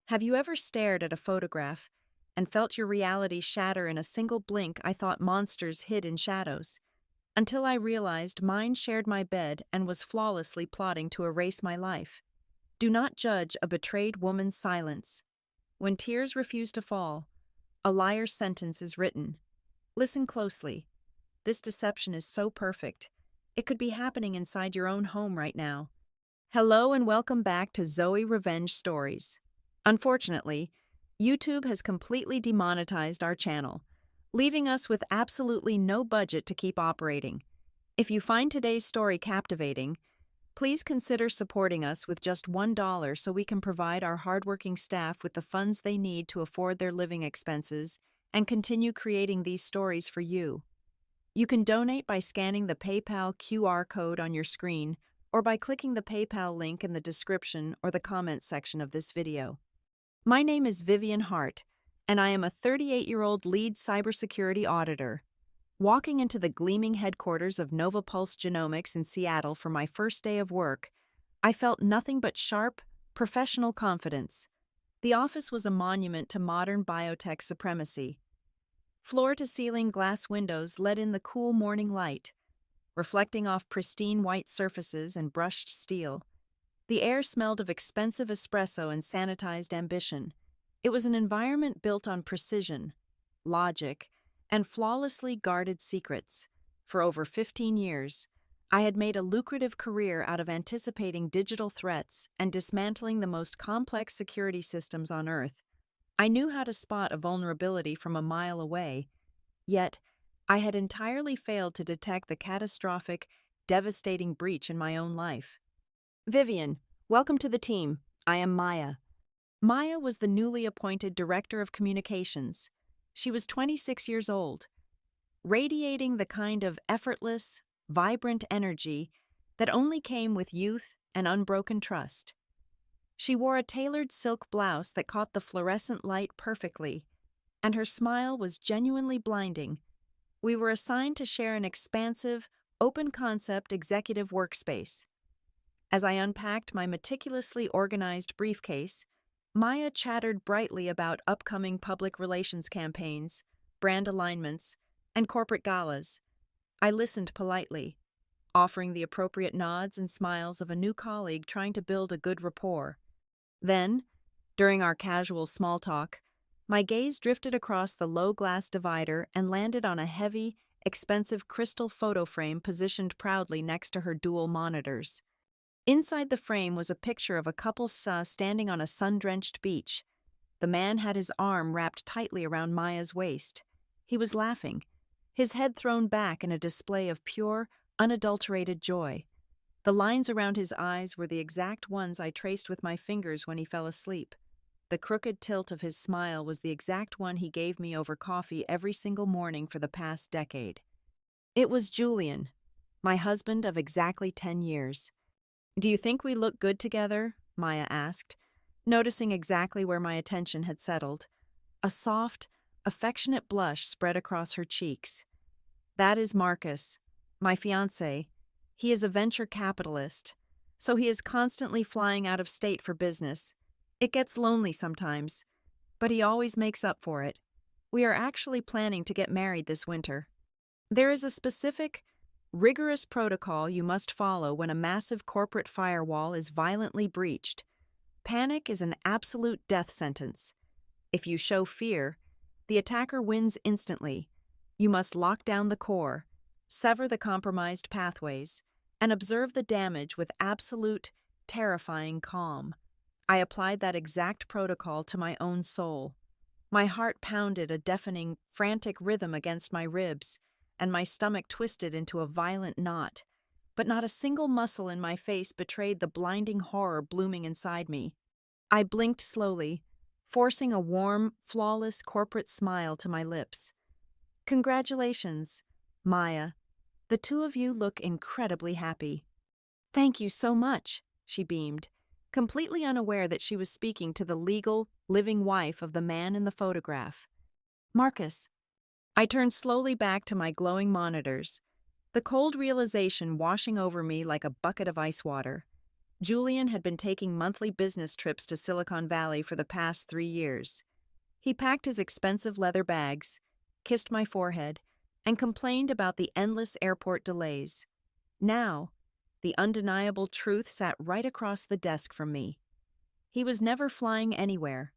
Have you ever stared at a photograph and felt your reality shatter in a single blink? I thought monsters hid in shadows, until I realized mine shared my bed and was flawlessly plotting to erase my life. Do not judge a betrayed woman's silence. When tears refuse to fall, a liar's sentence is written. Listen closely. This deception is so perfect. It could be happening inside your own home right now. Hello and welcome back to Zoe Revenge Stories. Unfortunately, YouTube has completely demonetized our channel, leaving us with absolutely no budget to keep operating. If you find today's story captivating, please consider supporting us with just $1 so we can provide our hardworking staff with the funds they need to afford their living expenses and continue creating these stories for you. You can donate by scanning the PayPal QR code on your screen or by clicking the PayPal link in the description or the comments section of this video. My name is Vivian Hart, and I am a 38-year-old lead cybersecurity auditor. Walking into the gleaming headquarters of Nova Pulse Genomics in Seattle for my first day of work, I felt nothing but sharp, professional confidence. The office was a monument to modern biotech supremacy. Floor-to-ceiling glass windows let in the cool morning light, reflecting off pristine white surfaces and brushed steel. The air smelled of expensive espresso and sanitized ambition. It was an environment built on precision, logic, and flawlessly guarded secrets. For over 15 years, I had made a lucrative career out of anticipating digital threats and dismantling the most complex security systems on Earth. I knew how to spot a vulnerability from a mile away, yet I had entirely failed to detect the catastrophic, devastating breach in my own life. Vivian, welcome to the team. I am Maya. Maya was the newly appointed Director of Communications. She was 26 years old, radiating the kind of effortless, vibrant energy that only came with youth and unbroken trust. She wore a tailored silk blouse that caught the fluorescent light perfectly, and her smile was genuinely blinding. We were assigned to share an expansive, open-concept executive workspace. As I unpacked my meticulously organized briefcase, Maya chattered brightly about upcoming public relations campaigns, brand alignments, and corporate galas. I listened politely, offering the appropriate nods and smiles of a new colleague trying to build a good rapport. Then, during our casual small talk, my gaze drifted across the low glass divider and landed on a heavy, expensive crystal photo frame positioned proudly next to her dual monitors. Inside the frame was a picture of a couple standing on a sun-drenched beach. The man had his arm wrapped tightly around Maya's waist. He was laughing, his head thrown back in a display of pure, unadulterated joy. The lines around his eyes were the exact ones I traced with my fingers when he fell asleep. The crooked tilt of his smile was the exact one he gave me over coffee every single morning for the past decade. It was Julian, my husband of exactly 10 years. "Do you think we look good together?" Maya asked, noticing exactly where my attention had settled. A soft, affectionate blush spread across her cheeks. "That is Marcus, my fiancé. He is a venture capitalist, so he is constantly flying out of state for business. It gets lonely sometimes, but he always makes up for it. We are actually planning to get married this winter. There is a specific, rigorous protocol you must follow when a massive corporate firewall is violently breached. Panic is an absolute death sentence. If you show fear, the attacker wins instantly. You must lock down the core, sever the compromised pathways, and observe the damage with absolute, terrifying calm." I applied that exact protocol to my own soul. My heart pounded a deafening, frantic rhythm against my ribs, and my stomach twisted into a violent knot, but not a single muscle in my face betrayed the blinding horror blooming inside me. I blinked slowly, forcing a warm, flawless corporate smile to my lips. "Congratulations, Maya. The two of you look incredibly happy." "Thank you so much," she beamed, completely unaware that she was speaking to the legal, living wife of the man in the photograph. "Marcus." I turned slowly back to my glowing monitors, the cold realization washing over me like a bucket of ice water. Julian had been taking monthly business trips to Silicon Valley for the past 3 years. He packed his expensive leather bags, kissed my forehead, and complained about the endless airport delays. Now, the undeniable truth sat right across the desk from me. He was never flying anywhere.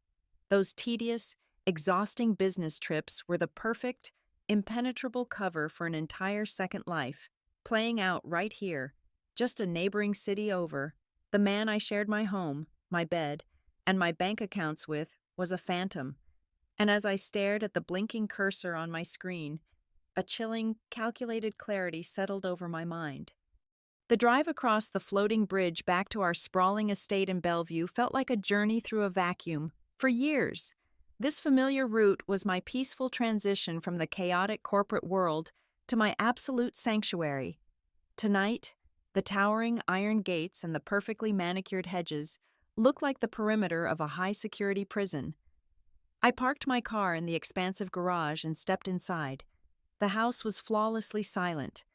Those tedious, exhausting business trips were the perfect, impenetrable cover for an entire second life, playing out right here, just a neighboring city over. The man I shared my home, my bed, and my bank accounts with was a phantom, and as I stared at the blinking cursor on my screen, a chilling, calculated clarity settled over my mind. The drive across the floating bridge back to our sprawling estate in Bellevue felt like a journey through a vacuum. For years, this familiar route was my peaceful transition from the chaotic corporate world to my absolute sanctuary. Tonight, the towering iron gates and the perfectly manicured hedges looked like the perimeter of a high-security prison. I parked my car in the expansive garage and stepped inside. The house was flawlessly silent.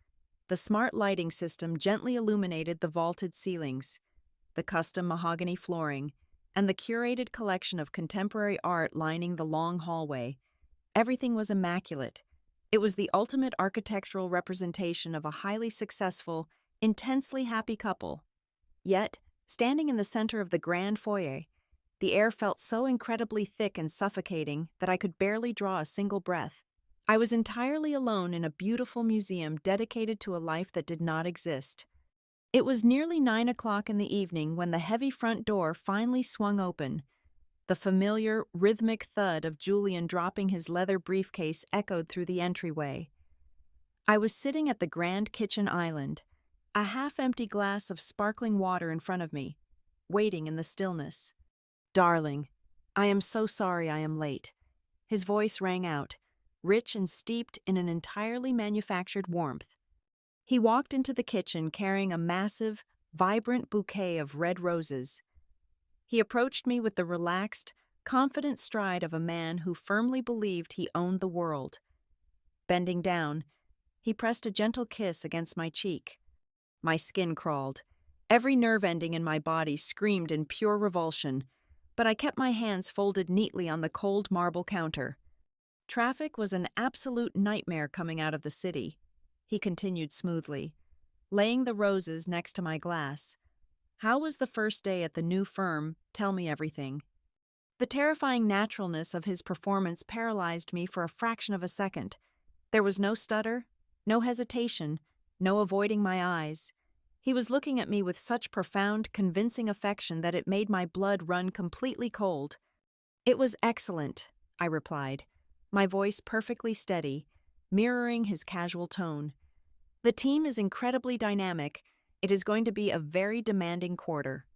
The smart lighting system gently illuminated the vaulted ceilings, the custom mahogany flooring, and the curated collection of contemporary art lining the long hallway. Everything was immaculate. It was the ultimate architectural representation of a highly successful, intensely happy couple. Yet, standing in the center of the grand foyer, the air felt so incredibly thick and suffocating that I could barely draw a single breath. I was entirely alone in a beautiful museum dedicated to a life that did not exist. It was nearly 9 o'clock in the evening when the heavy front door finally swung open. The familiar, rhythmic thud of Julian dropping his leather briefcase echoed through the entryway. I was sitting at the grand kitchen island, a half-empty glass of sparkling water in front of me, waiting in the stillness. "Darling, I am so sorry I am late." His voice rang out, rich and steeped in an entirely manufactured warmth. He walked into the kitchen carrying a massive, vibrant bouquet of red roses. He approached me with the relaxed, confident stride of a man who firmly believed he owned the world. Bending down, he pressed a gentle kiss against my cheek. My skin crawled. Every nerve ending in my body screamed in pure revulsion, but I kept my hands folded neatly on the cold marble counter. Traffic was an absolute nightmare coming out of the city, he continued smoothly, laying the roses next to my glass. How was the first day at the new firm? Tell me everything. The terrifying naturalness of his performance paralyzed me for a fraction of a second. There was no stutter, no hesitation, no avoiding my eyes. He was looking at me with such profound, convincing affection that it made my blood run completely cold. "It was excellent," I replied, my voice perfectly steady, mirroring his casual tone. "The team is incredibly dynamic. It is going to be a very demanding quarter."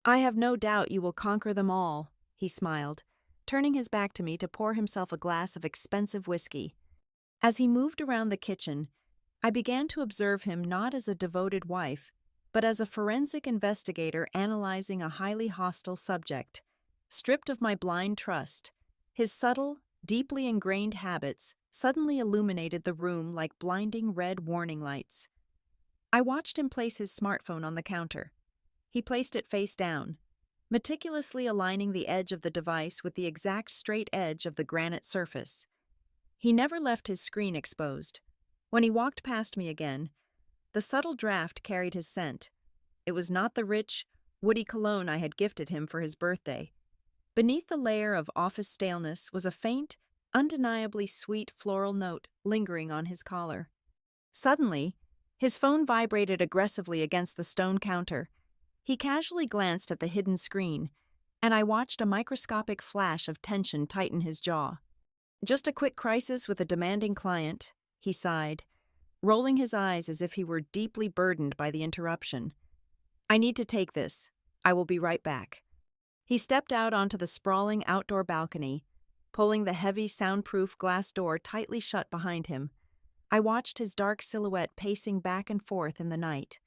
"I have no doubt you will conquer them all," he smiled, turning his back to me to pour himself a glass of expensive whiskey. As he moved around the kitchen, I began to observe him not as a devoted wife, but as a forensic investigator analyzing a highly hostile subject. Stripped of my blind trust, his subtle, deeply ingrained habits suddenly illuminated the room like blinding red warning lights. I watched him place his smartphone on the counter. He placed it face down, meticulously aligning the edge of the device with the exact straight edge of the granite surface. He never left his screen exposed. When he walked past me again, the subtle draft carried his scent. It was not the rich, woody cologne I had gifted him for his birthday. Beneath the layer of office staleness was a faint, undeniably sweet floral note lingering on his collar. Suddenly, his phone vibrated aggressively against the stone counter. He casually glanced at the hidden screen, and I watched a microscopic flash of tension tighten his jaw. "Just a quick crisis with a demanding client," he sighed, rolling his eyes as if he were deeply burdened by the interruption. "I need to take this. I will be right back." He stepped out onto the sprawling outdoor balcony, pulling the heavy, soundproof glass door tightly shut behind him. I watched his dark silhouette pacing back and forth in the night.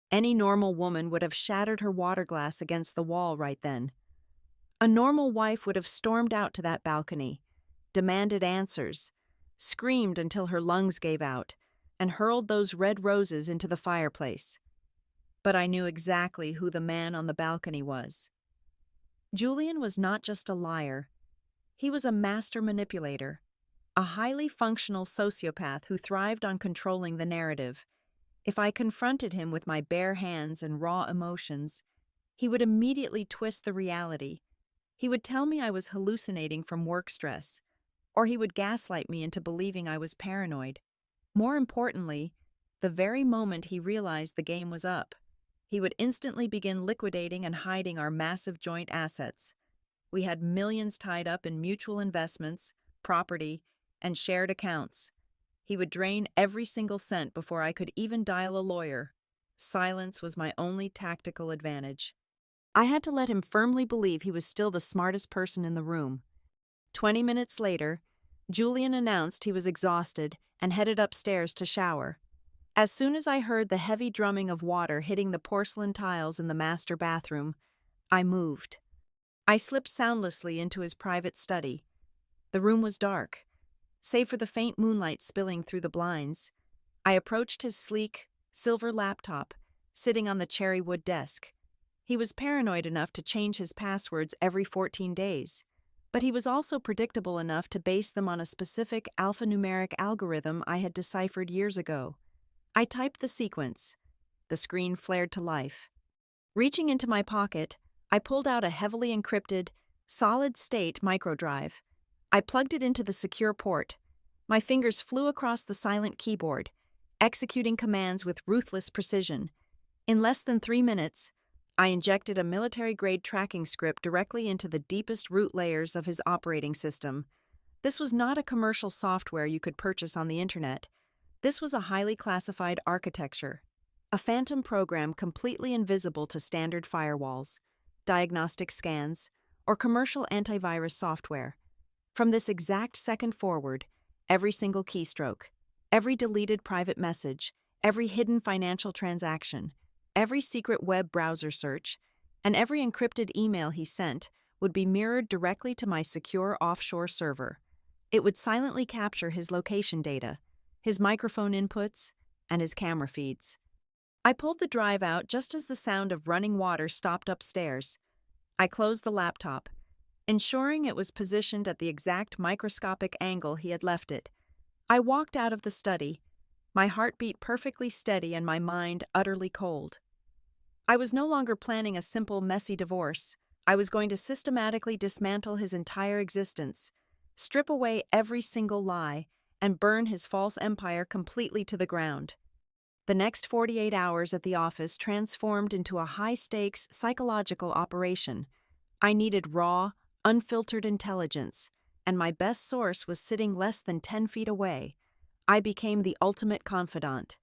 Any normal woman would have shattered her water glass against the wall right then. A normal wife would have stormed out to that balcony, demanded answers, screamed until her lungs gave out, and hurled those red roses into the fireplace. but I knew exactly who the man on the balcony was. Julian was not just a liar, he was a master manipulator, a highly functional sociopath who thrived on controlling the narrative. If I confronted him with my bare hands and raw emotions, he would immediately twist the reality. He would tell me I was hallucinating from work stress, or he would gaslight me into believing I was paranoid. More importantly, the very moment he realized the game was up, he would instantly begin liquidating and hiding our massive joint assets. We had millions tied up in mutual investments, property, and shared accounts. He would drain every single cent before I could even dial a lawyer. Silence was my only tactical advantage. I had to let him firmly believe he was still the smartest person in the room. 20 minutes later, Julian announced he was exhausted and headed upstairs to shower. As soon as I heard the heavy drumming of water hitting the porcelain tiles in the master bathroom, I moved. I slipped soundlessly into his private study. The room was dark, save for the faint moonlight spilling through the blinds. I approached his sleek, silver laptop, sitting on the cherry wood desk. He was paranoid enough to change his passwords every 14 days, but he was also predictable enough to base them on a specific alphanumeric algorithm I had deciphered years ago. I typed the sequence. The screen flared to life. Reaching into my pocket, I pulled out a heavily encrypted, solid-state microdrive. I plugged it into the secure port. My fingers flew across the silent keyboard, executing commands with ruthless precision. In less than 3 minutes, I injected a military-grade tracking script directly into the deepest root layers of his operating system. This was not a commercial software you could purchase on the internet. This was a highly classified architecture, a phantom program completely invisible to standard firewalls, diagnostic scans, or commercial antivirus software. From this exact second forward, every single keystroke, every deleted private message, every hidden financial transaction, every secret web browser search, and every encrypted email he sent would be mirrored directly to my secure offshore server. It would silently capture his location data, his microphone inputs, and his camera feeds. I pulled the drive out just as the sound of running water stopped upstairs. I closed the laptop, ensuring it was positioned at the exact microscopic angle he had left it. I walked out of the study, my heartbeat perfectly steady and my mind utterly cold. I was no longer planning a simple, messy divorce. I was going to systematically dismantle his entire existence, strip away every single lie, and burn his false empire completely to the ground. The next 48 hours at the office transformed into a high-stakes psychological operation. I needed raw, unfiltered intelligence, and my best source was sitting less than 10 feet away. I became the ultimate confidant.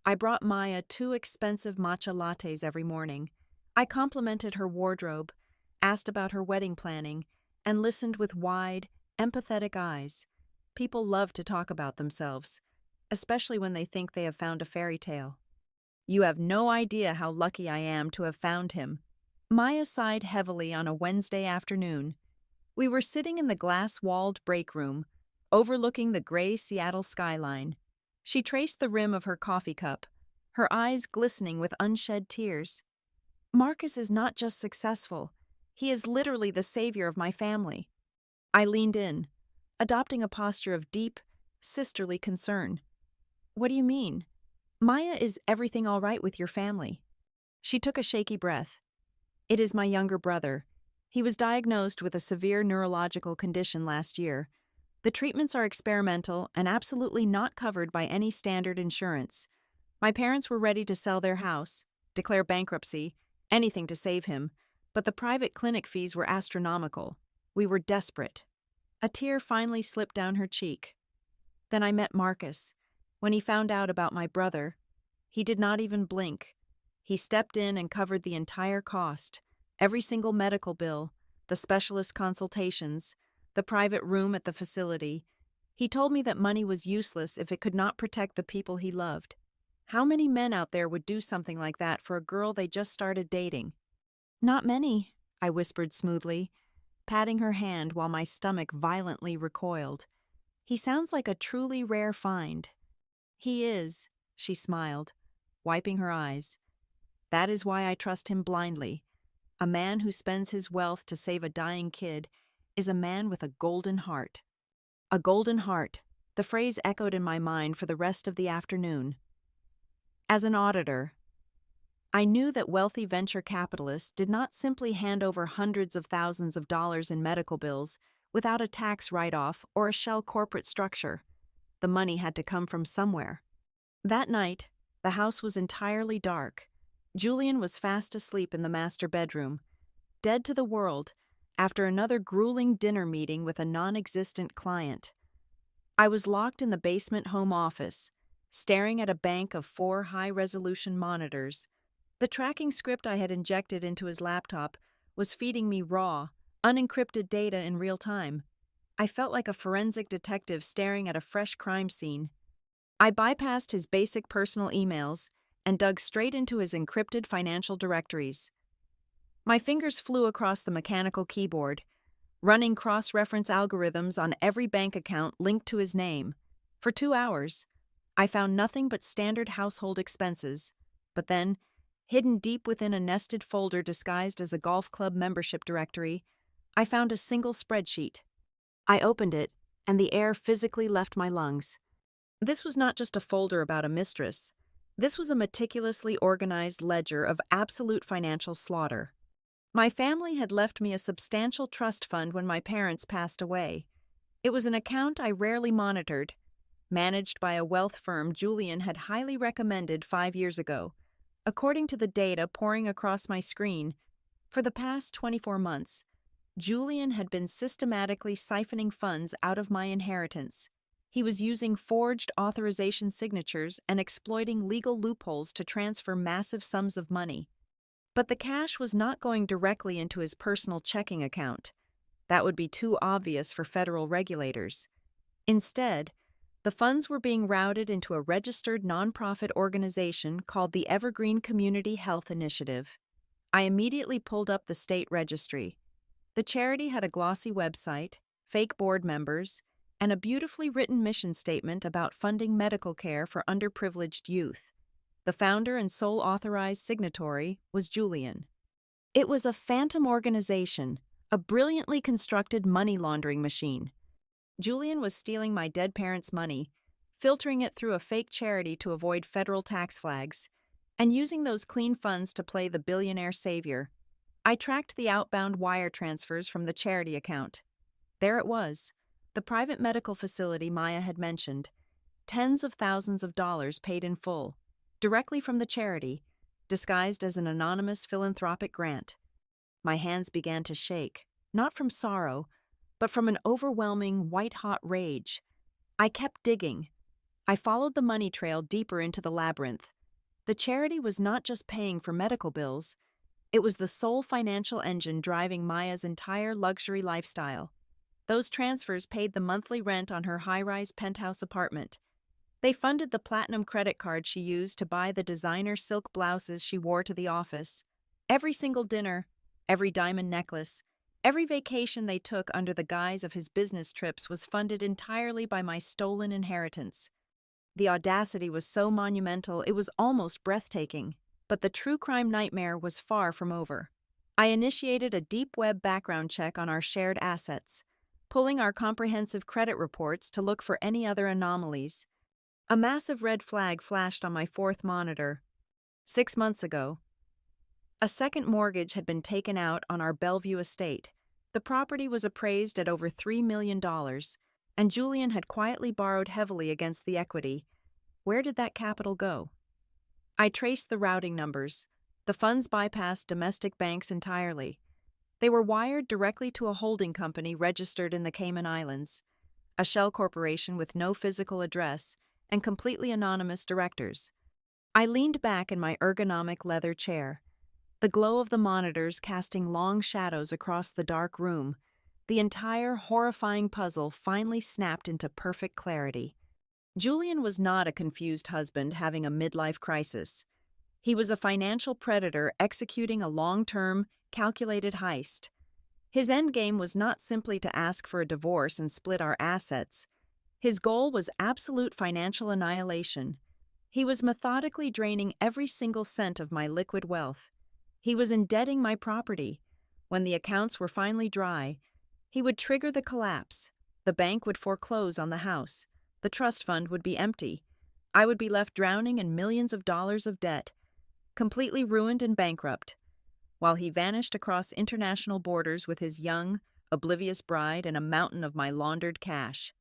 I brought Maya 2 expensive matcha lattes every morning. I complimented her wardrobe, asked about her wedding planning, and listened with wide, empathetic eyes. People love to talk about themselves, especially when they think they have found a fairy tale. You have no idea how lucky I am to have found him. Maya sighed heavily on a Wednesday afternoon. We were sitting in the glass-walled break room, overlooking the gray Seattle skyline. She traced the rim of her coffee cup, her eyes glistening with unshed tears. Marcus is not just successful, he is literally the savior of my family. I leaned in, adopting a posture of deep, sisterly concern. What do you mean? Maya, is everything all right with your family? She took a shaky breath. It is my younger brother. He was diagnosed with a severe neurological condition last year. The treatments are experimental and absolutely not covered by any standard insurance. My parents were ready to sell their house, declare bankruptcy, anything to save him, but the private clinic fees were astronomical. We were desperate. A tear finally slipped down her cheek. Then I met Marcus. When he found out about my brother, he did not even blink. He stepped in and covered the entire cost, every single medical bill, the specialist consultations, the private room at the facility. He told me that money was useless if it could not protect the people he loved. How many men out there would do something like that for a girl they just started dating? Not many, I whispered smoothly, patting her hand while my stomach violently recoiled. He sounds like a truly rare find. He is, she smiled, wiping her eyes. That is why I trust him blindly. A man who spends his wealth to save a dying kid is a man with a golden heart. A golden heart. The phrase echoed in my mind for the rest of the afternoon. As an auditor, I knew that wealthy venture capitalists did not simply hand over hundreds of thousands of dollars in medical bills without a tax write-off or a shell corporate structure. The money had to come from somewhere. That night, the house was entirely dark. Julian was fast asleep in the master bedroom, dead to the world after another grueling dinner meeting with a non-existent client. I was locked in the basement home office, staring at a bank of 4 high-resolution monitors. The tracking script I had injected into his laptop was feeding me raw, unencrypted data in real time. I felt like a forensic detective staring at a fresh crime scene. I bypassed his basic personal emails and dug straight into his encrypted financial directories. My fingers flew across the mechanical keyboard, running cross-reference algorithms on every bank account linked to his name. For 2 hours, I found nothing but standard household expenses, but then, hidden deep within a nested folder disguised as a golf club membership directory, I found a single spreadsheet. I opened it, and the air physically left my lungs. This was not just a folder about a mistress. This was a meticulously organized ledger of absolute financial slaughter. My family had left me a substantial trust fund when my parents passed away. It was an account I rarely monitored, managed by a wealth firm Julian had highly recommended 5 years ago. According to the data pouring across my screen, for the past 24 months, Julian had been systematically siphoning funds out of my inheritance. He was using forged authorization signatures and exploiting legal loopholes to transfer massive sums of money. But the cash was not going directly into his personal checking account. That would be too obvious for federal regulators. Instead, the funds were being routed into a registered nonprofit organization called the Evergreen Community Health Initiative. I immediately pulled up the state registry. The charity had a glossy website, fake board members, and a beautifully written mission statement about funding medical care for underprivileged youth. The founder and sole authorized signatory was Julian. It was a phantom organization, a brilliantly constructed money laundering machine. Julian was stealing my dead parents' money, filtering it through a fake charity to avoid federal tax flags, and using those clean funds to play the billionaire savior. I tracked the outbound wire transfers from the charity account. There it was, the private medical facility Maya had mentioned. Tens of thousands of dollars paid in full, directly from the charity, disguised as an anonymous philanthropic grant. My hands began to shake, not from sorrow, but from an overwhelming, white-hot rage. I kept digging. I followed the money trail deeper into the labyrinth. The charity was not just paying for medical bills, it was the sole financial engine driving Maya's entire luxury lifestyle. Those transfers paid the monthly rent on her high-rise penthouse apartment. They funded the platinum credit card she used to buy the designer silk blouses she wore to the office. Every single dinner, every diamond necklace, every vacation they took under the guise of his business trips was funded entirely by my stolen inheritance. The audacity was so monumental it was almost breathtaking, but the true crime nightmare was far from over. I initiated a deep web background check on our shared assets, pulling our comprehensive credit reports to look for any other anomalies. A massive red flag flashed on my fourth monitor. 6 months ago, a second mortgage had been taken out on our Bellevue estate. The property was appraised at over $3 million, and Julian had quietly borrowed heavily against the equity. Where did that capital go? I traced the routing numbers. The funds bypassed domestic banks entirely. They were wired directly to a holding company registered in the Cayman Islands, a shell corporation with no physical address and completely anonymous directors. I leaned back in my ergonomic leather chair, the glow of the monitors casting long shadows across the dark room. The entire horrifying puzzle finally snapped into perfect clarity. Julian was not a confused husband having a midlife crisis. He was a financial predator executing a long-term, calculated heist. His endgame was not simply to ask for a divorce and split our assets. His goal was absolute financial annihilation. He was methodically draining every single cent of my liquid wealth. He was indebting my property. When the accounts were finally dry, he would trigger the collapse. The bank would foreclose on the house. The trust fund would be empty. I would be left drowning in millions of dollars of debt, completely ruined and bankrupt, while he vanished across international borders with his young, oblivious bride and a mountain of my laundered cash.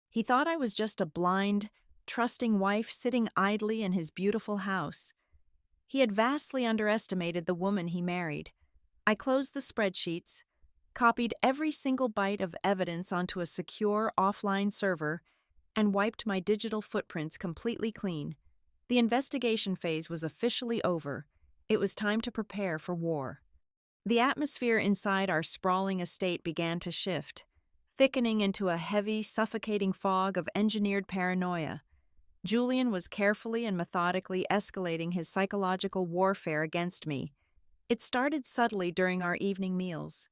He thought I was just a blind, trusting wife sitting idly in his beautiful house. He had vastly underestimated the woman he married. I closed the spreadsheets, copied every single byte of evidence onto a secure offline server, and wiped my digital footprints completely clean. The investigation phase was officially over. It was time to prepare for war. The atmosphere inside our sprawling estate began to shift, thickening into a heavy, suffocating fog of engineered paranoia. Julian was carefully and methodically escalating his psychological warfare against me. It started subtly during our evening meals.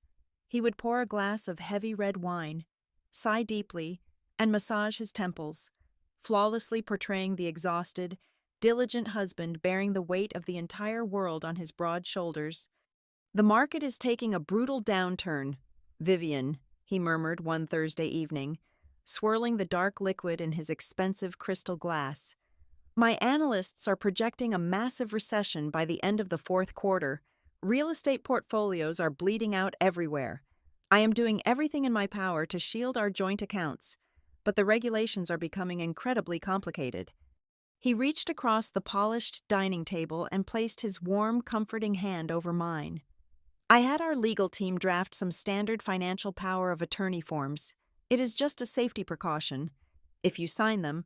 He would pour a glass of heavy red wine, sigh deeply, and massage his temples, flawlessly portraying the exhausted, diligent husband bearing the weight of the entire world on his broad shoulders. "The market is taking a brutal downturn, Vivian," he murmured one Thursday evening, swirling the dark liquid in his expensive crystal glass. "My analysts are projecting a massive recession by the end of the fourth quarter. Real estate portfolios are bleeding out everywhere. I am doing everything in my power to shield our joint accounts, but the regulations are becoming incredibly complicated." He reached across the polished dining table and placed his warm, comforting hand over mine. "I had our legal team draft some standard financial power of attorney forms. It is just a safety precaution. If you sign them,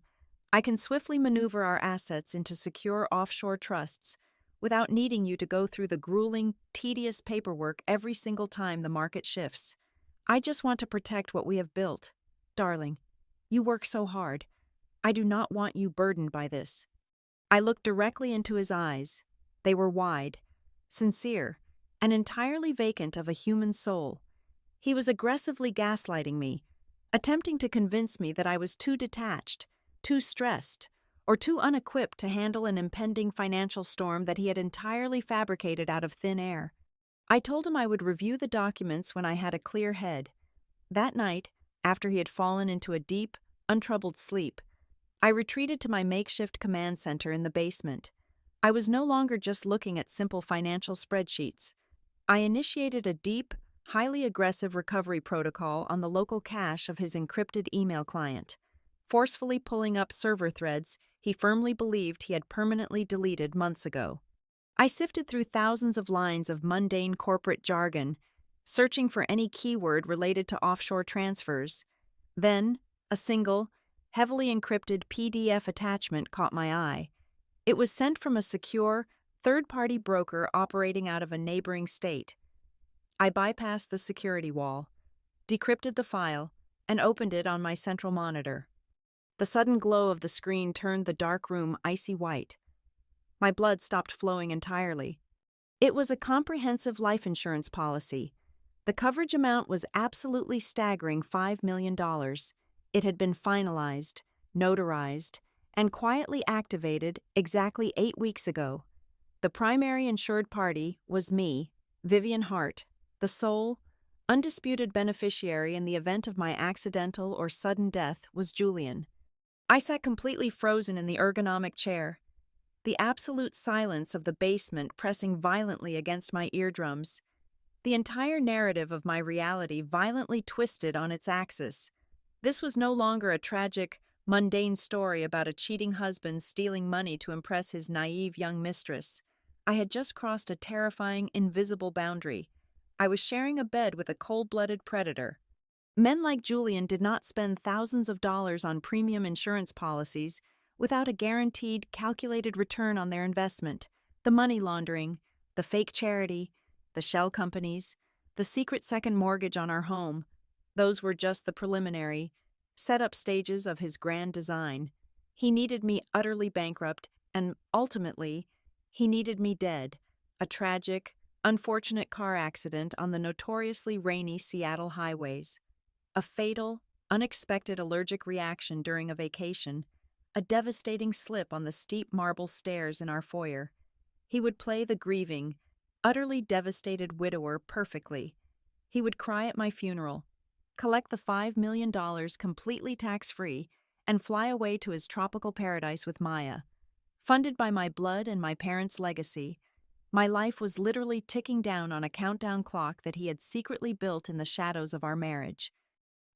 I can swiftly maneuver our assets into secure offshore trusts without needing you to go through the grueling, tedious paperwork every single time the market shifts. I just want to protect what we have built. Darling, you work so hard. I do not want you burdened by this." I looked directly into his eyes. They were wide, sincere, and entirely vacant of a human soul. He was aggressively gaslighting me, attempting to convince me that I was too detached, too stressed, or too unequipped to handle an impending financial storm that he had entirely fabricated out of thin air. I told him I would review the documents when I had a clear head. That night, after he had fallen into a deep, untroubled sleep, I retreated to my makeshift command center in the basement. I was no longer just looking at simple financial spreadsheets. I initiated a deep, highly aggressive recovery protocol on the local cache of his encrypted email client, forcefully pulling up server threads he firmly believed he had permanently deleted months ago. I sifted through thousands of lines of mundane corporate jargon, searching for any keyword related to offshore transfers. Then, a single, heavily encrypted PDF attachment caught my eye. It was sent from a secure, third-party broker operating out of a neighboring state. I bypassed the security wall, decrypted the file, and opened it on my central monitor. The sudden glow of the screen turned the dark room icy white. My blood stopped flowing entirely. It was a comprehensive life insurance policy. The coverage amount was absolutely staggering $5 million. It had been finalized, notarized, and quietly activated exactly 8 weeks ago. The primary insured party was me, Vivian Hart, the sole, undisputed beneficiary in the event of my accidental or sudden death was Julian. I sat completely frozen in the ergonomic chair, the absolute silence of the basement pressing violently against my eardrums. The entire narrative of my reality violently twisted on its axis. This was no longer a tragic, mundane story about a cheating husband stealing money to impress his naive young mistress. I had just crossed a terrifying, invisible boundary. I was sharing a bed with a cold-blooded predator. Men like Julian did not spend thousands of dollars on premium insurance policies without a guaranteed, calculated return on their investment. The money laundering, the fake charity, the shell companies, the secret second mortgage on our home, those were just the preliminary, set-up stages of his grand design. He needed me utterly bankrupt, and ultimately, he needed me dead. A tragic, unfortunate car accident on the notoriously rainy Seattle highways. A fatal, unexpected allergic reaction during a vacation. a devastating slip on the steep marble stairs in our foyer. He would play the grieving, utterly devastated widower perfectly. He would cry at my funeral, collect the $5 million completely tax-free, and fly away to his tropical paradise with Maya. Funded by my blood and my parents' legacy, my life was literally ticking down on a countdown clock that he had secretly built in the shadows of our marriage.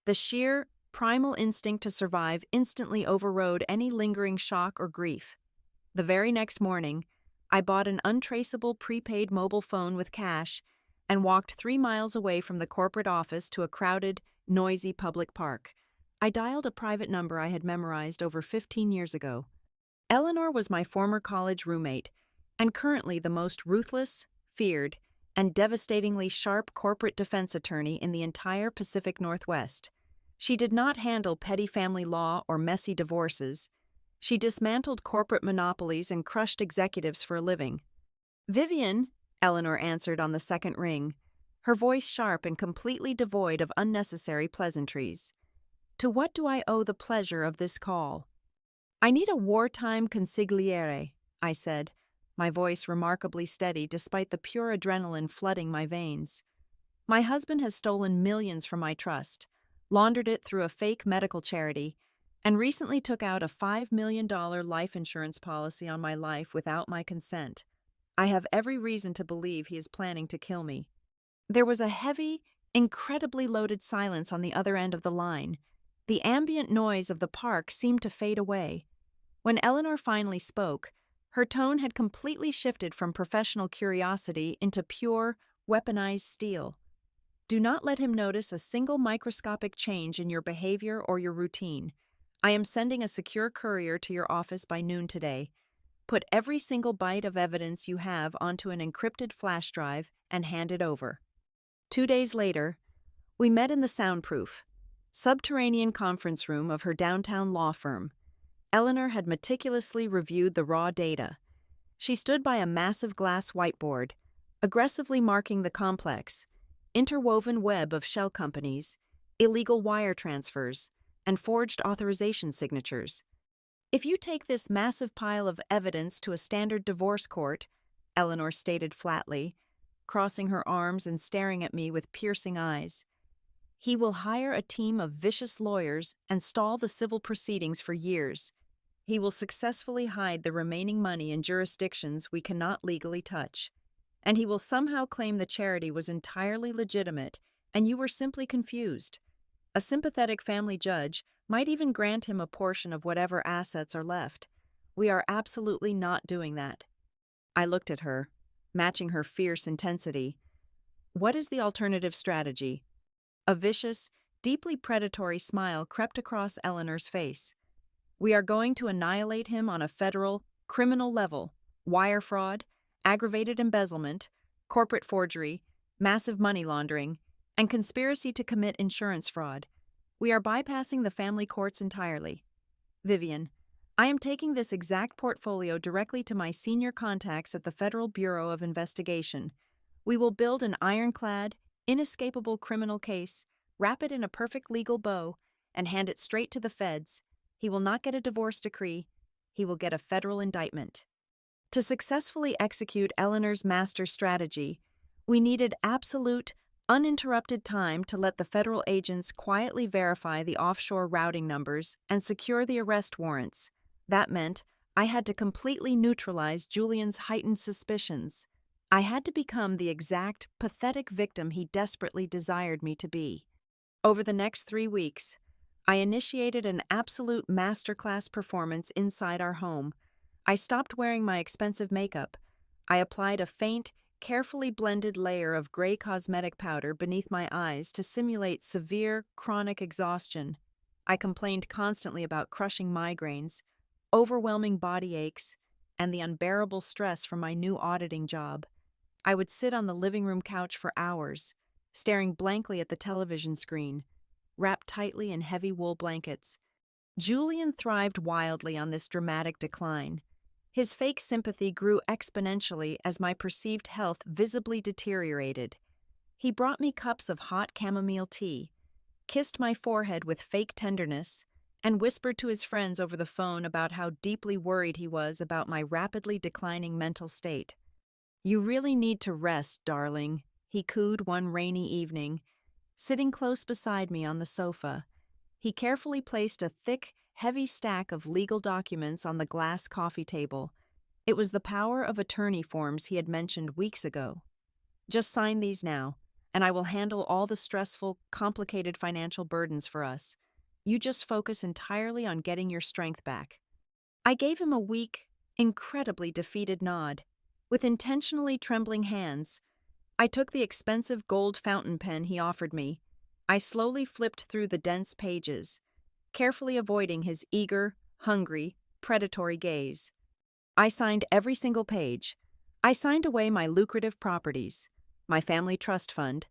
The sheer, primal instinct to survive instantly overrode any lingering shock or grief. The very next morning, I bought an untraceable prepaid mobile phone with cash and walked 3 miles away from the corporate office to a crowded, noisy public park. I dialed a private number I had memorized over 15 years ago. Eleanor was my former college roommate, and currently the most ruthless, feared, and devastatingly sharp corporate defense attorney in the entire Pacific Northwest. She did not handle petty family law or messy divorces. She dismantled corporate monopolies and crushed executives for a living. "Vivian," Eleanor answered on the second ring, her voice sharp and completely devoid of unnecessary pleasantries. "To what do I owe the pleasure of this call?" "I need a wartime consigliere," I said, my voice remarkably steady despite the pure adrenaline flooding my veins. "My husband has stolen millions from my trust, laundered it through a fake medical charity, and recently took out a $5 million life insurance policy on my life without my consent. I have every reason to believe he is planning to kill me." There was a heavy, incredibly loaded silence on the other end of the line. The ambient noise of the park seemed to fade away. When Eleanor finally spoke, her tone had completely shifted from professional curiosity into pure, weaponized steel. "Do not let him notice a single microscopic change in your behavior or your routine. I am sending a secure courier to your office by noon today. Put every single byte of evidence you have onto an encrypted flash drive and hand it over." 2 days later, we met in the soundproof, subterranean conference room of her downtown law firm. Eleanor had meticulously reviewed the raw data. She stood by a massive glass whiteboard, aggressively marking the complex, interwoven web of shell companies, illegal wire transfers, and forged authorization signatures. "If you take this massive pile of evidence to a standard divorce court," Eleanor stated flatly, crossing her arms and staring at me with piercing eyes, "he will hire a team of vicious lawyers and stall the civil proceedings for years. He will successfully hide the remaining money in jurisdictions we cannot legally touch. And he will somehow claim the charity was entirely legitimate and you were simply confused. A sympathetic family judge might even grant him a portion of whatever assets are left. We are absolutely not doing that." I looked at her, matching her fierce intensity. "What is the alternative strategy?" A vicious, deeply predatory smile crept across Eleanor's face. "We are going to annihilate him on a federal, criminal level: wire fraud, aggravated embezzlement, corporate forgery, massive money laundering, and conspiracy to commit insurance fraud. We are bypassing the family courts entirely. Vivian, I am taking this exact portfolio directly to my senior contacts at the Federal Bureau of Investigation. We will build an ironclad, inescapable criminal case, wrap it in a perfect legal bow, and hand it straight to the feds. He will not get a divorce decree. He will get a federal indictment." To successfully execute Eleanor's master strategy, we needed absolute, uninterrupted time to let the federal agents quietly verify the offshore routing numbers and secure the arrest warrants. That meant I had to completely neutralize Julian's heightened suspicions. I had to become the exact, pathetic victim he desperately desired me to be. Over the next 3 weeks, I initiated an absolute masterclass performance inside our home. I stopped wearing my expensive makeup. I applied a faint, carefully blended layer of gray cosmetic powder beneath my eyes to simulate severe, chronic exhaustion. I complained constantly about crushing migraines, overwhelming body aches, and the unbearable stress from my new auditing job. I would sit on the living room couch for hours, staring blankly at the television screen, wrapped tightly in heavy wool blankets. Julian thrived wildly on this dramatic decline. His fake sympathy grew exponentially as my perceived health visibly deteriorated. He brought me cups of hot chamomile tea, kissed my forehead with fake tenderness, and whispered to his friends over the phone about how deeply worried he was about my rapidly declining mental state. "You really need to rest, darling," he cooed one rainy evening. Sitting close beside me on the sofa, he carefully placed a thick, heavy stack of legal documents on the glass coffee table. It was the power of attorney forms he had mentioned weeks ago. "Just sign these now, and I will handle all the stressful, complicated financial burdens for us. You just focus entirely on getting your strength back." I gave him a weak, incredibly defeated nod. With intentionally trembling hands, I took the expensive gold fountain pen he offered me. I slowly flipped through the dense pages, carefully avoiding his eager, hungry, predatory gaze. I signed every single page. I signed away my lucrative properties, my family trust fund,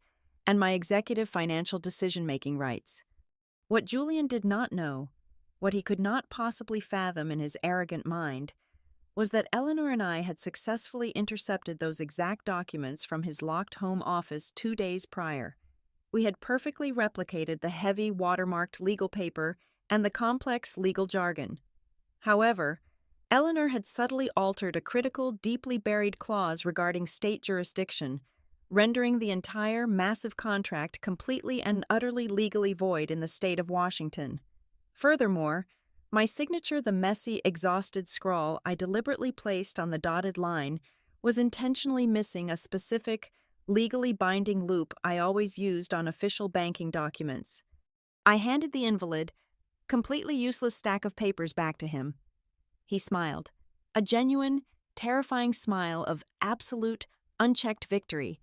and my executive financial decision-making rights. What Julian did not know, what he could not possibly fathom in his arrogant mind, was that Eleanor and I had successfully intercepted those exact documents from his locked home office 2 days prior. We had perfectly replicated the heavy, watermarked legal paper and the complex legal jargon. However, Eleanor had subtly altered a critical, deeply buried clause regarding state jurisdiction, rendering the entire massive contract completely and utterly legally void in the state of Washington. Furthermore, my signature, the messy, exhausted scrawl I deliberately placed on the dotted line, was intentionally missing a specific, legally binding loop I always used on official banking documents. I handed the invalid, completely useless stack of papers back to him. He smiled, a genuine, terrifying smile of absolute, unchecked victory.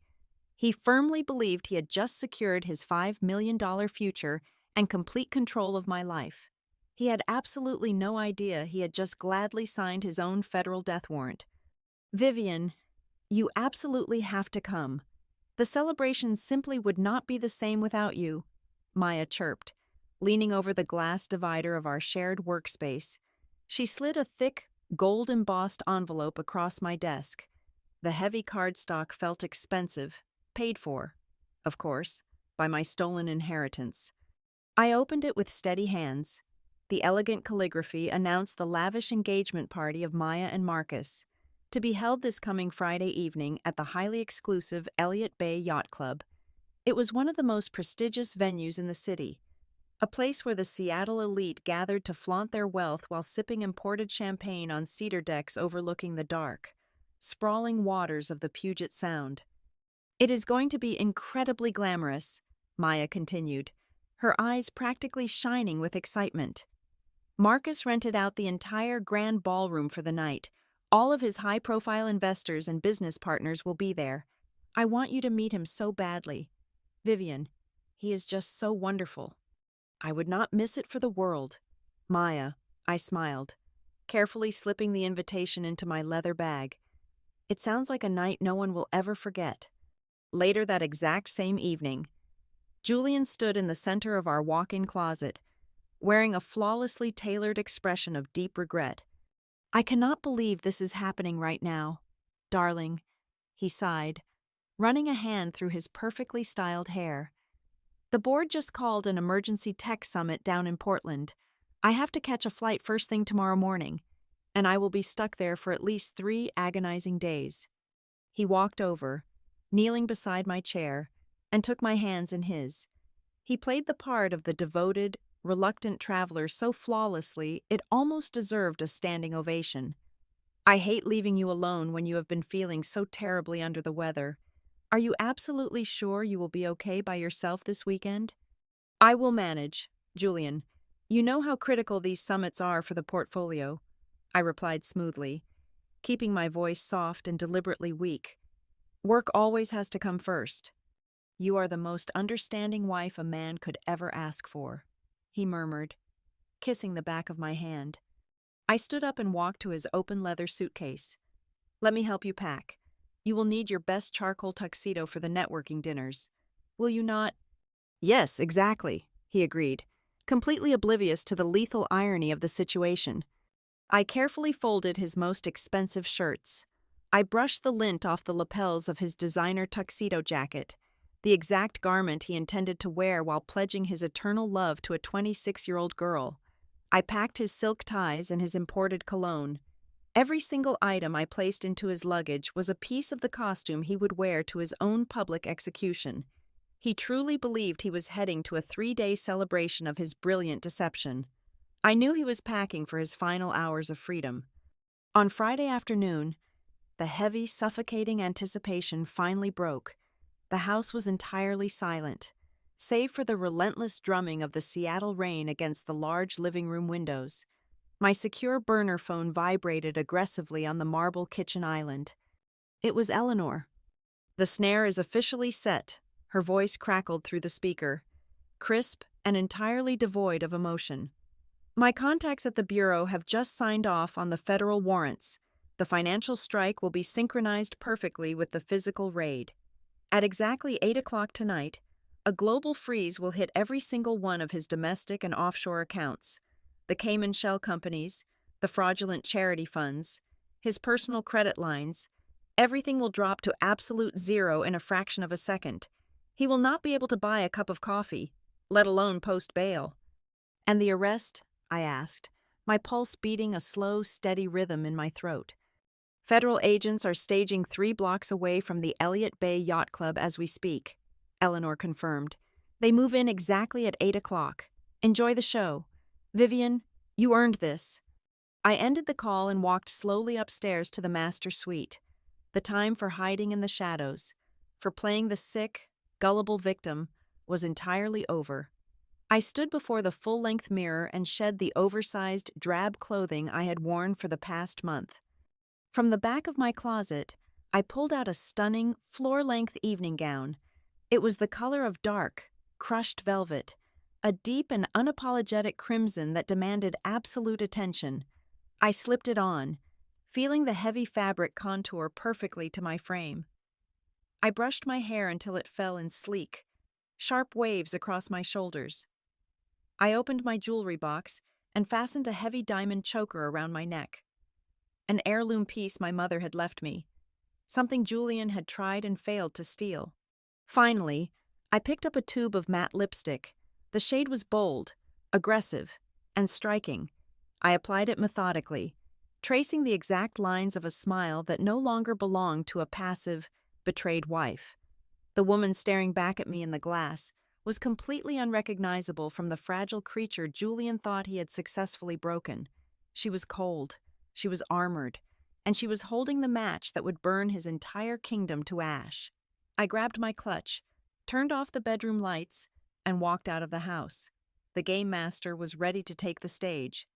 He firmly believed he had just secured his $5 million future and complete control of my life. He had absolutely no idea he had just gladly signed his own federal death warrant. "Vivian, you absolutely have to come. The celebration simply would not be the same without you," Maya chirped, leaning over the glass divider of our shared workspace. She slid a thick, gold-embossed envelope across my desk. The heavy cardstock felt expensive, paid for, of course, by my stolen inheritance. I opened it with steady hands. The elegant calligraphy announced the lavish engagement party of Maya and Marcus, to be held this coming Friday evening at the highly exclusive Elliott Bay Yacht Club. It was one of the most prestigious venues in the city, a place where the Seattle elite gathered to flaunt their wealth while sipping imported champagne on cedar decks overlooking the dark, sprawling waters of the Puget Sound. "It is going to be incredibly glamorous," Maya continued, her eyes practically shining with excitement. "Marcus rented out the entire grand ballroom for the night. All of his high-profile investors and business partners will be there. I want you to meet him so badly. Vivian, he is just so wonderful." "I would not miss it for the world." "Maya," I smiled, carefully slipping the invitation into my leather bag. "It sounds like a night no one will ever forget." Later that exact same evening, Julian stood in the center of our walk-in closet, wearing a flawlessly tailored expression of deep regret. "I cannot believe this is happening right now, darling," he sighed, running a hand through his perfectly styled hair. "The board just called an emergency tech summit down in Portland. I have to catch a flight first thing tomorrow morning, and I will be stuck there for at least 3 agonizing days." He walked over, kneeling beside my chair, and took my hands in his. He played the part of the devoted, reluctant traveler so flawlessly it almost deserved a standing ovation. "I hate leaving you alone when you have been feeling so terribly under the weather. Are you absolutely sure you will be okay by yourself this weekend?" "I will manage, Julian. You know how critical these summits are for the portfolio," I replied smoothly, keeping my voice soft and deliberately weak. "Work always has to come first." "You are the most understanding wife a man could ever ask for," he murmured, kissing the back of my hand. I stood up and walked to his open leather suitcase. "Let me help you pack. You will need your best charcoal tuxedo for the networking dinners. Will you not?" "Yes, exactly," he agreed, completely oblivious to the lethal irony of the situation. I carefully folded his most expensive shirts. I brushed the lint off the lapels of his designer tuxedo jacket, the exact garment he intended to wear while pledging his eternal love to a 26-year-old girl. I packed his silk ties and his imported cologne. Every single item I placed into his luggage was a piece of the costume he would wear to his own public execution. He truly believed he was heading to a 3-day celebration of his brilliant deception. I knew he was packing for his final hours of freedom. On Friday afternoon, the heavy, suffocating anticipation finally broke. The house was entirely silent, save for the relentless drumming of the Seattle rain against the large living room windows. My secure burner phone vibrated aggressively on the marble kitchen island. It was Eleanor. "The snare is officially set," her voice crackled through the speaker, crisp and entirely devoid of emotion. "My contacts at the Bureau have just signed off on the federal warrants. The financial strike will be synchronized perfectly with the physical raid. At exactly 8 o'clock tonight, a global freeze will hit every single one of his domestic and offshore accounts. The Cayman shell companies, the fraudulent charity funds, his personal credit lines. Everything will drop to absolute zero in a fraction of a second. He will not be able to buy a cup of coffee, let alone post bail." "And the arrest?" I asked, my pulse beating a slow, steady rhythm in my throat. "Federal agents are staging 3 blocks away from the Elliott Bay Yacht Club as we speak," Eleanor confirmed. "They move in exactly at 8 o'clock. Enjoy the show. Vivian, you earned this." I ended the call and walked slowly upstairs to the master suite. The time for hiding in the shadows, for playing the sick, gullible victim, was entirely over. I stood before the full-length mirror and shed the oversized, drab clothing I had worn for the past month. From the back of my closet, I pulled out a stunning, floor-length evening gown. It was the color of dark, crushed velvet, a deep and unapologetic crimson that demanded absolute attention. I slipped it on, feeling the heavy fabric contour perfectly to my frame. I brushed my hair until it fell in sleek, sharp waves across my shoulders. I opened my jewelry box and fastened a heavy diamond choker around my neck. An heirloom piece my mother had left me, something Julian had tried and failed to steal. Finally, I picked up a tube of matte lipstick. The shade was bold, aggressive, and striking. I applied it methodically, tracing the exact lines of a smile that no longer belonged to a passive, betrayed wife. The woman staring back at me in the glass was completely unrecognizable from the fragile creature Julian thought he had successfully broken. She was cold, she was armored, and she was holding the match that would burn his entire kingdom to ash. I grabbed my clutch, turned off the bedroom lights, and walked out of the house. The game master was ready to take the stage.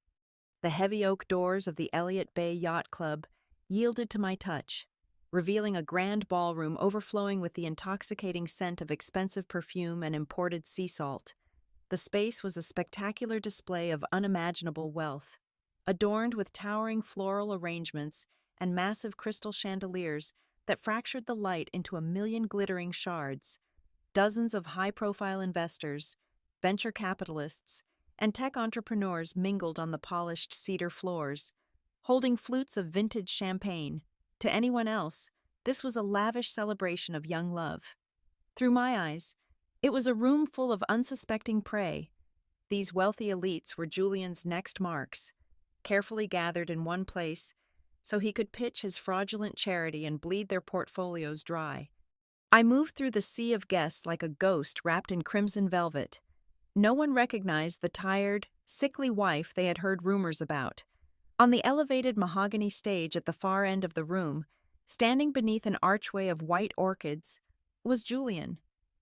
The heavy oak doors of the Elliott Bay Yacht Club yielded to my touch, revealing a grand ballroom overflowing with the intoxicating scent of expensive perfume and imported sea salt. The space was a spectacular display of unimaginable wealth, adorned with towering floral arrangements and massive crystal chandeliers that fractured the light into a million glittering shards. Dozens of high-profile investors, venture capitalists, and tech entrepreneurs mingled on the polished cedar floors, holding flutes of vintage champagne. To anyone else, this was a lavish celebration of young love. Through my eyes, it was a room full of unsuspecting prey. These wealthy elites were Julian's next marks, carefully gathered in one place so he could pitch his fraudulent charity and bleed their portfolios dry. I moved through the sea of guests like a ghost wrapped in crimson velvet. No one recognized the tired, sickly wife they had heard rumors about. On the elevated mahogany stage at the far end of the room, standing beneath an archway of white orchids, was Julian.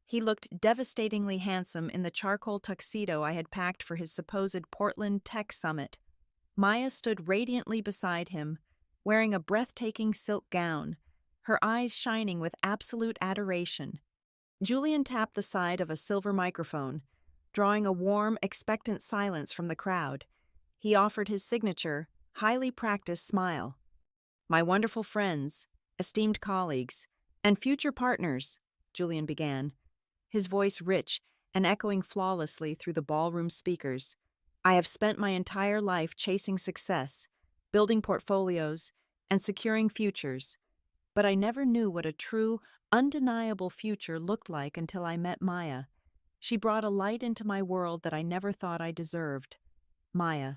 He looked devastatingly handsome in the charcoal tuxedo I had packed for his supposed Portland Tech Summit. Maya stood radiantly beside him, wearing a breathtaking silk gown, her eyes shining with absolute adoration. Julian tapped the side of a silver microphone, drawing a warm, expectant silence from the crowd. He offered his signature, highly practiced smile. "My wonderful friends, esteemed colleagues, and future partners," Julian began, his voice rich and echoing flawlessly through the ballroom speakers. "I have spent my entire life chasing success, building portfolios, and securing futures. But I never knew what a true, undeniable future looked like until I met Maya. She brought a light into my world that I never thought I deserved. Maya,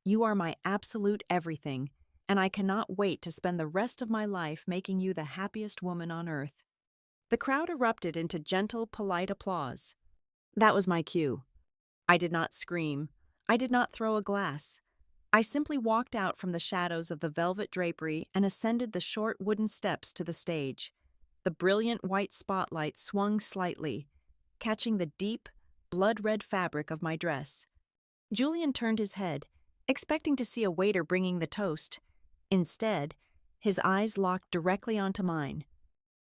You are my absolute everything, and I cannot wait to spend the rest of my life making you the happiest woman on earth." The crowd erupted into gentle, polite applause. That was my cue. I did not scream. I did not throw a glass. I simply walked out from the shadows of the velvet drapery and ascended the short wooden steps to the stage. The brilliant white spotlight swung slightly, catching the deep, blood-red fabric of my dress. Julian turned his head, expecting to see a waiter bringing the toast. Instead, his eyes locked directly onto mine.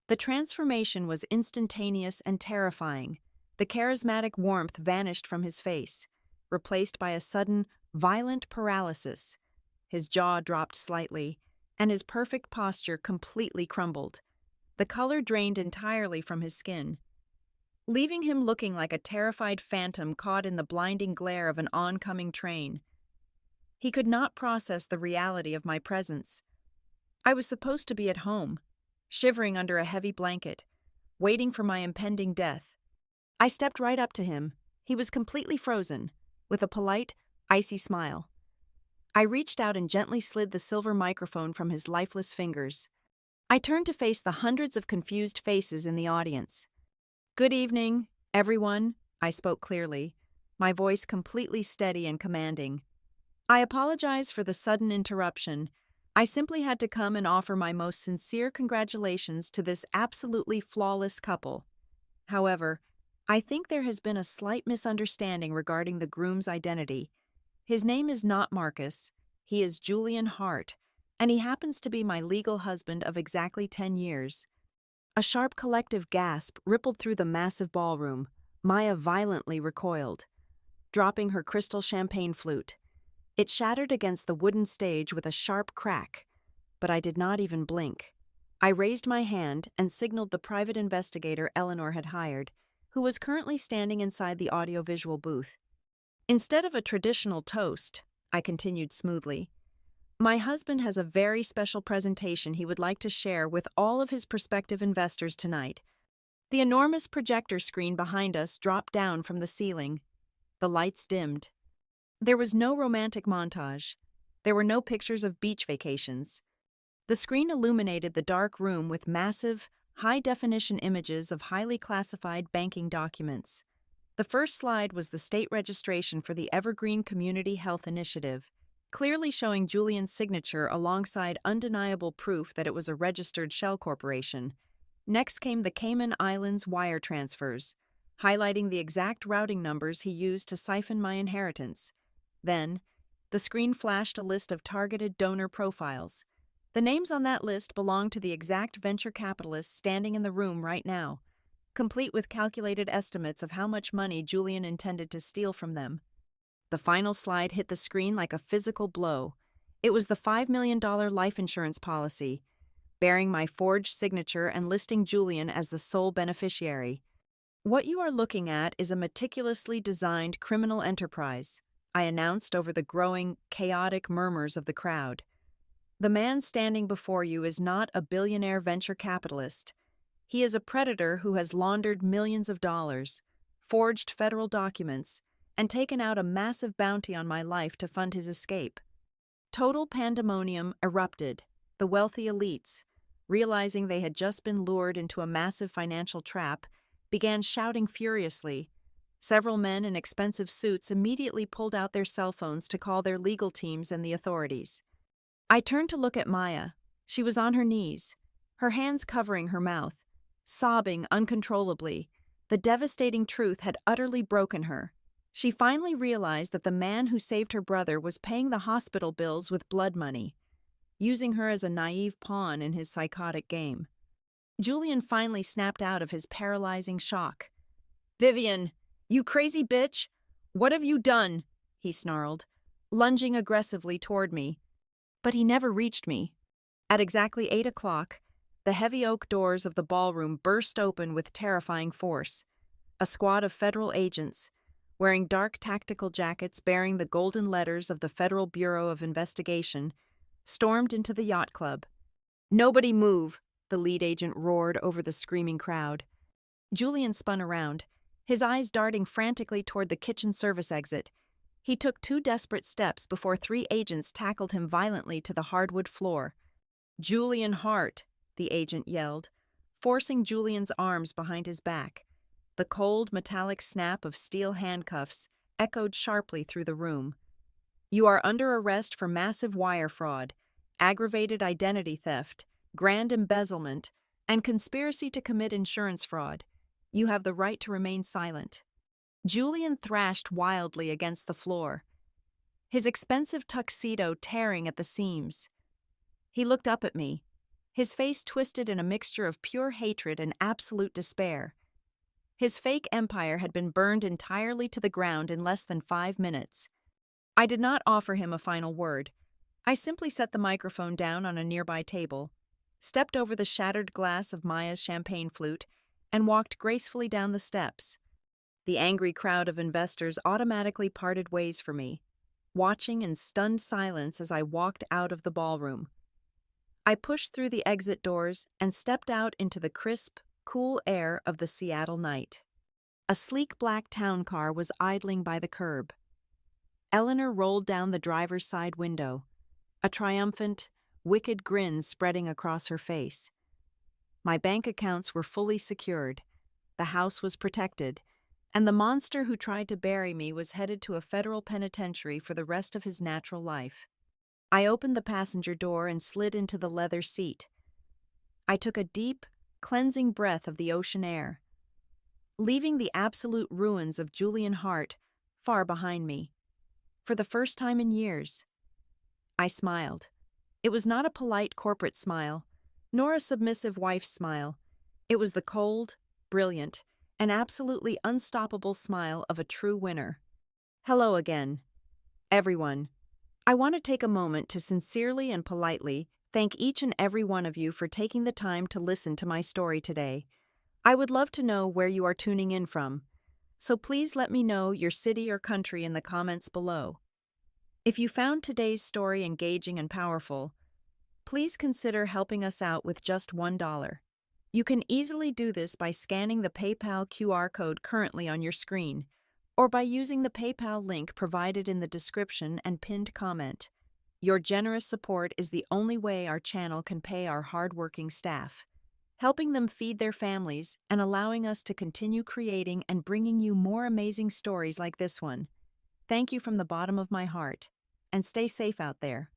The transformation was instantaneous and terrifying. The charismatic warmth vanished from his face, replaced by a sudden, violent paralysis. His jaw dropped slightly, and his perfect posture completely crumbled. The color drained entirely from his skin, leaving him looking like a terrified phantom caught in the blinding glare of an oncoming train. He could not process the reality of my presence. I was supposed to be at home, shivering under a heavy blanket, waiting for my impending death. I stepped right up to him. He was completely frozen, with a polite, icy smile. I reached out and gently slid the silver microphone from his lifeless fingers. I turned to face the hundreds of confused faces in the audience. "Good evening, everyone," I spoke clearly, my voice completely steady and commanding. "I apologize for the sudden interruption. I simply had to come and offer my most sincere congratulations to this absolutely flawless couple. However, I think there has been a slight misunderstanding regarding the groom's identity. His name is not Marcus, he is Julian Hart, and he happens to be my legal husband of exactly 10 years. A sharp collective gasp rippled through the massive ballroom. Maya violently recoiled, dropping her crystal champagne flute. It shattered against the wooden stage with a sharp crack, but I did not even blink. I raised my hand and signaled the private investigator Eleanor had hired, who was currently standing inside the audiovisual booth. "Instead of a traditional toast," I continued smoothly, "my husband has a very special presentation he would like to share with all of his prospective investors tonight." The enormous projector screen behind us dropped down from the ceiling. The lights dimmed. There was no romantic montage. There were no pictures of beach vacations. The screen illuminated the dark room with massive, high-definition images of highly classified banking documents. The first slide was the state registration for the Evergreen Community Health Initiative, clearly showing Julian's signature alongside undeniable proof that it was a registered shell corporation. Next came the Cayman Islands wire transfers, highlighting the exact routing numbers he used to siphon my inheritance. Then, the screen flashed a list of targeted donor profiles. The names on that list belonged to the exact venture capitalists standing in the room right now, complete with calculated estimates of how much money Julian intended to steal from them. The final slide hit the screen like a physical blow. It was the $5 million life insurance policy, bearing my forged signature and listing Julian as the sole beneficiary. "What you are looking at is a meticulously designed criminal enterprise," I announced over the growing, chaotic murmurs of the crowd. "The man standing before you is not a billionaire venture capitalist. He is a predator who has laundered millions of dollars, forged federal documents, and taken out a massive bounty on my life to fund his escape." Total pandemonium erupted. The wealthy elites, realizing they had just been lured into a massive financial trap, began shouting furiously. Several men in expensive suits immediately pulled out their cell phones to call their legal teams and the authorities. I turned to look at Maya. She was on her knees, her hands covering her mouth, sobbing uncontrollably. The devastating truth had utterly broken her. She finally realized that the man who saved her brother was paying the hospital bills with blood money, using her as a naive pawn in his psychotic game. Julian finally snapped out of his paralyzing shock. "Vivian, you crazy bitch! What have you done?" he snarled, lunging aggressively toward me. But he never reached me. At exactly 8 o'clock, the heavy oak doors of the ballroom burst open with terrifying force. A squad of federal agents, wearing dark tactical jackets bearing the golden letters of the Federal Bureau of Investigation, stormed into the yacht club. "Nobody move!" the lead agent roared over the screaming crowd. Julian spun around, his eyes darting frantically toward the kitchen service exit. He took 2 desperate steps before 3 agents tackled him violently to the hardwood floor. "Julian Hart," the agent yelled, forcing Julian's arms behind his back. The cold, metallic snap of steel handcuffs echoed sharply through the room. "You are under arrest for massive wire fraud, aggravated identity theft, grand embezzlement, and conspiracy to commit insurance fraud. You have the right to remain silent." Julian thrashed wildly against the floor, his expensive tuxedo tearing at the seams. He looked up at me, his face twisted in a mixture of pure hatred and absolute despair. His fake empire had been burned entirely to the ground in less than 5 minutes. I did not offer him a final word. I simply set the microphone down on a nearby table, stepped over the shattered glass of Maya's champagne flute, and walked gracefully down the steps. The angry crowd of investors automatically parted ways for me, watching in stunned silence as I walked out of the ballroom. I pushed through the exit doors and stepped out into the crisp, cool air of the Seattle night. A sleek black town car was idling by the curb. Eleanor rolled down the driver's side window, a triumphant, wicked grin spreading across her face. My bank accounts were fully secured, the house was protected, and the monster who tried to bury me was headed to a federal penitentiary for the rest of his natural life. I opened the passenger door and slid into the leather seat. I took a deep, cleansing breath of the ocean air, leaving the absolute ruins of Julian Hart far behind me. For the first time in years, I smiled. It was not a polite corporate smile, nor a submissive wife's smile. It was the cold, brilliant, and absolutely unstoppable smile of a true winner. Hello again, everyone. I want to take a moment to sincerely and politely thank each and every one of you for taking the time to listen to my story today. I would love to know where you are tuning in from, so please let me know your city or country in the comments below. If you found today's story engaging and powerful, please consider helping us out with just $1. You can easily do this by scanning the PayPal QR code currently on your screen, or by using the PayPal link provided in the description and pinned comment. Your generous support is the only way our channel can pay our hardworking staff, helping them feed their families and allowing us to continue creating and bringing you more amazing stories like this one. Thank you from the bottom of my heart, and stay safe out there.